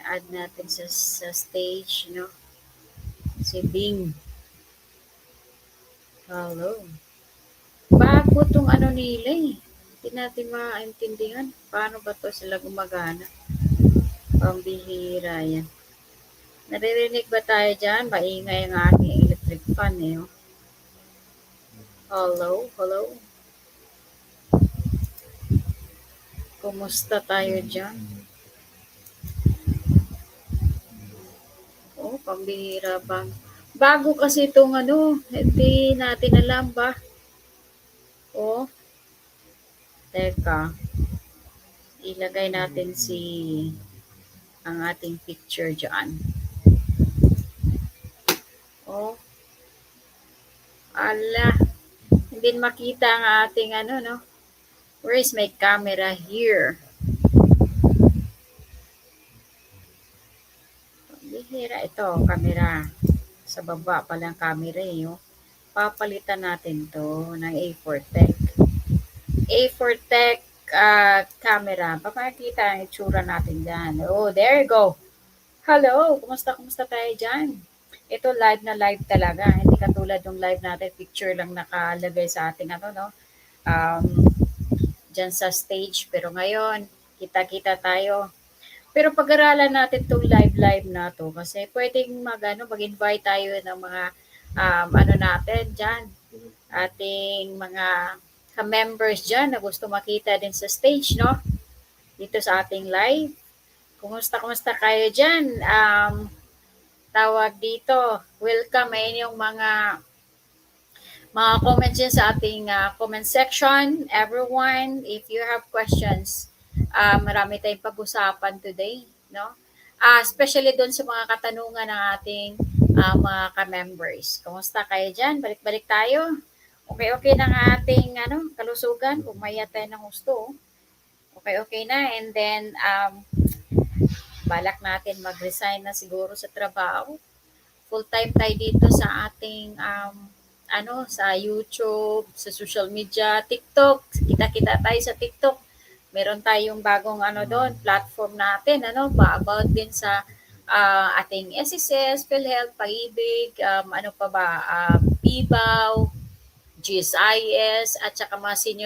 add natin sa stage, no? Si Bing. Hello. Bago tong ano nila eh. Hindi natin maintindihan. Paano ba to sila gumagana? Pambihira yan. Naririnig ba tayo dyan? Maingay ang aking electric fan eh. Oh. Hello? Hello? Kumusta tayo dyan? Oh, pambihira ba? Bago kasi itong ano, hindi natin alam ba? Oh, teka. Ilagay natin ang ating picture dyan. Oh, ala. Hindi makita ang ating ano, no? Where is my camera here? Bihira ito, camera. Sa baba palang camera eh. Oh. Papalitan natin to ng A4 Tech. A4 Tech camera. Papakita ang itsura natin dyan. Oh, there you go. Hello, kumusta tayo dyan? Ito live na live talaga. Hindi katulad ng live natin, picture lang nakalagay sa ating ano, no? Um, dyan sa stage. Pero ngayon, kita-kita tayo. Pero pag-aralan natin itong live na to kasi pwedeng mag-invite tayo ng mga ano natin dyan, ating mga members dyan na gusto makita din sa stage, no? Dito sa ating live. Kumusta kayo dyan? Tawag dito, welcome yung mga comments dyan sa ating comment section. Everyone, if you have questions, marami tayong pag-usapan today, no? Especially doon sa mga katanungan ng ating mga ka-members. Kumusta kayo dyan? Balik-balik tayo. Okay na ang ating kalusugan. Pumaya tayo ng gusto. Okay na. And then, balak natin mag-resign na siguro sa trabaho. Full-time tayo dito sa ating sa YouTube, sa social media, TikTok. Kita-kita tayo sa TikTok. Meron tayong bagong doon, platform natin, about din sa ating SSS, PhilHealth, Pag-ibig, ano pa ba, PIBAW, GSIS, at saka mga senior